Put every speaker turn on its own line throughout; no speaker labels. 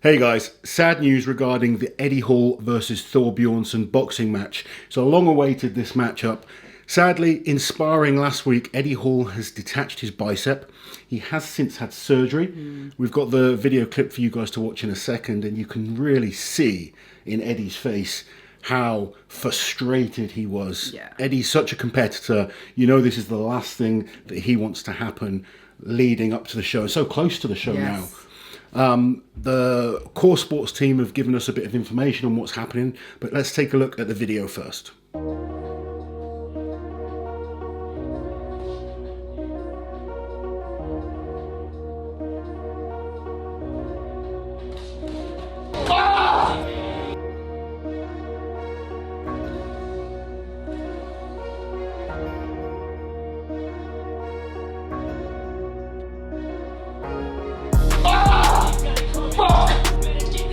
Hey guys, sad news regarding the Eddie Hall versus Thor Bjornsson boxing match. So long awaited this matchup. Sadly, in sparring last week, Eddie Hall has detached his bicep. He has since had surgery. We've got the video clip for you guys to watch in a second, and you can really see in Eddie's face how frustrated he was.
Yeah.
Eddie's such a competitor. You know this is the last thing that he wants to happen leading up to the show. So close to the show now. The Core Sports team have given us a bit of information on what's happening, but let's take a look at the video first.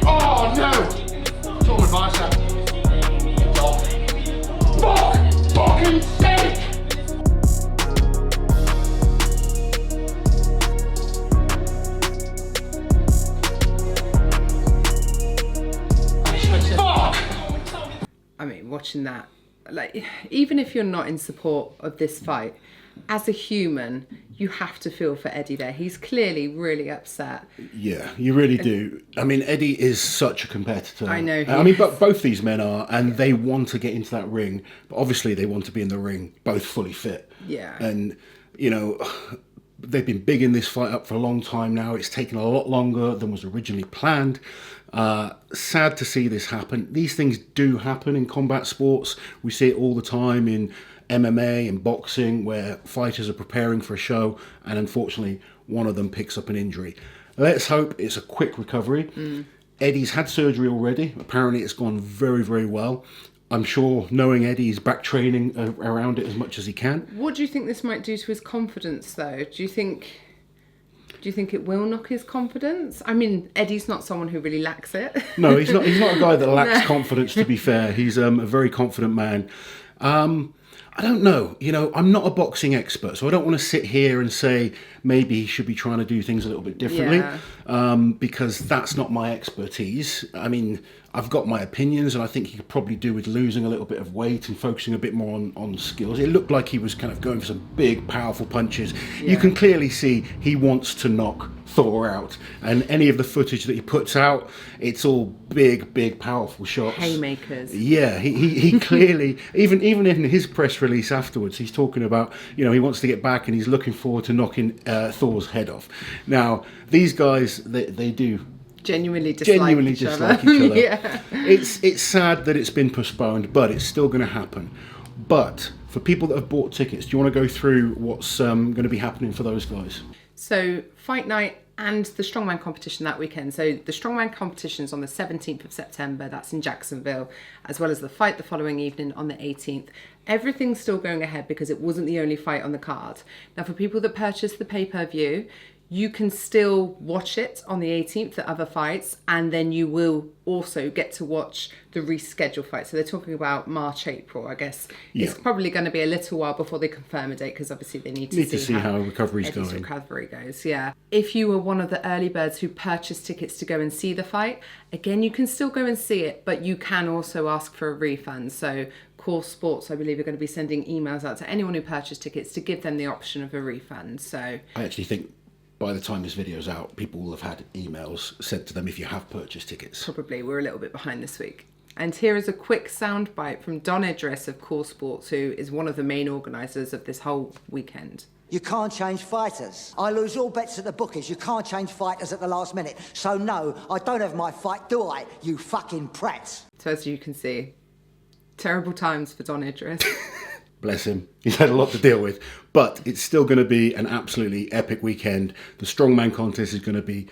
Oh no! Torn bicep. Fuck! Fucking sake! Fuck!
I mean, watching that, like, even if you're not in support of this fight, as a human, you have to feel for Eddie there. He's clearly really upset.
Yeah, you really do. I mean, Eddie is such a competitor.
I know.
I mean, but both these men are, and they want to get into that ring. But obviously, they want to be in the ring, both fully fit.
Yeah.
And, you know, they've been big in this fight up for a long time now. It's taken a lot longer than was originally planned. Sad to see this happen. These things do happen in combat sports. We see it all the time in MMA and boxing, where fighters are preparing for a show and unfortunately one of them picks up an injury. Let's hope it's a quick recovery. Eddie's had surgery already. Apparently it's gone very, very well. I'm sure, knowing Eddie, he's back training around it as much as he can.
What do you think this might do to his confidence, though? Do you think it will knock his confidence? I mean, Eddie's not someone who really lacks it.
No, he's not a guy that lacks confidence, to be fair. He's a very confident man. I don't know. You know, I'm not a boxing expert, so I don't want to sit here and say maybe he should be trying to do things a little bit differently, because that's not my expertise. I mean, I've got my opinions, and I think he could probably do with losing a little bit of weight and focusing a bit more on skills. It looked like he was kind of going for some big, powerful punches. Yeah. You can clearly see he wants to knock Thor out, and any of the footage that he puts out, it's all big, powerful shots.
Haymakers.
Yeah, he clearly, even in his press release afterwards, he's talking about, you know, he wants to get back and he's looking forward to knocking Thor's head off. Now, these guys, they do
genuinely dislike each other.
Yeah. It's sad that it's been postponed, but it's still going to happen. But for people that have bought tickets, do you want to go through what's going to be happening for those guys?
So, fight night and the Strongman competition that weekend. So the Strongman competition is on the 17th of September. That's in Jacksonville, as well as the fight the following evening on the 18th. Everything's still going ahead because it wasn't the only fight on the card. Now, for people that purchased the pay-per-view, you can still watch it on the 18th, the other fights, and then you will also get to watch the rescheduled fight. So they're talking about March, April, I guess. Yeah. It's probably going to be a little while before they confirm a date, because obviously they need to see how
recovery's
Eddie's
going.
recovery goes. Yeah. If you were one of the early birds who purchased tickets to go and see the fight, again, you can still go and see it, but you can also ask for a refund. So Core Sports, I believe, are going to be sending emails out to anyone who purchased tickets to give them the option of a refund. So
I actually think by the time this video's out, people will have had emails sent to them if you have purchased tickets.
Probably. We're a little bit behind this week. And here is a quick soundbite from Don Idris of Core Sports, who is one of the main organisers of this whole weekend.
You can't change fighters. I lose all bets at the bookies. You can't change fighters at the last minute. So no, I don't have my fight, do I? You fucking prats.
So as you can see, terrible times for Don Idris.
Bless him. He's had a lot to deal with. But it's still going to be an absolutely epic weekend. The Strongman contest is going to be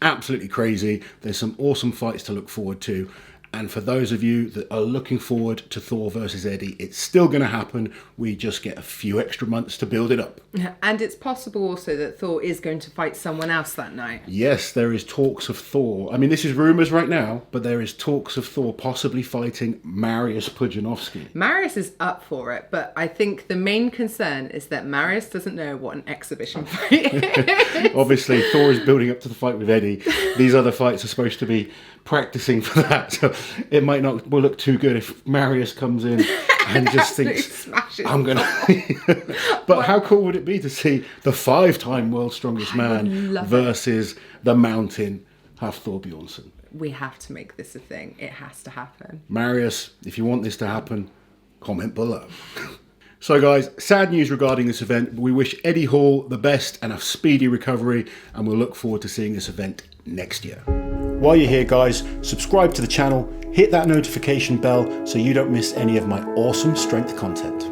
absolutely crazy. There's some awesome fights to look forward to. And for those of you that are looking forward to Thor versus Eddie, it's still going to happen. We just get a few extra months to build it up.
And it's possible also that Thor is going to fight someone else that night.
Yes, there is talks of Thor. I mean, this is rumours right now, but there is talks of Thor possibly fighting Mariusz Pudzianowski.
Mariusz is up for it, but I think the main concern is that Mariusz doesn't know what an exhibition fight is.
Obviously, Thor is building up to the fight with Eddie. These other fights are supposed to be practicing for that, so it might not will look too good if Mariusz comes in and just thinks, I'm going to... But how cool would it be to see the 5-time world's strongest man versus the mountain Hafthor Bjornsson?
We have to make this a thing. It has to happen.
Mariusz, if you want this to happen, comment below. So guys, sad news regarding this event. We wish Eddie Hall the best and a speedy recovery, and we'll look forward to seeing this event next year. While you're here guys, subscribe to the channel, hit that notification bell so you don't miss any of my awesome strength content.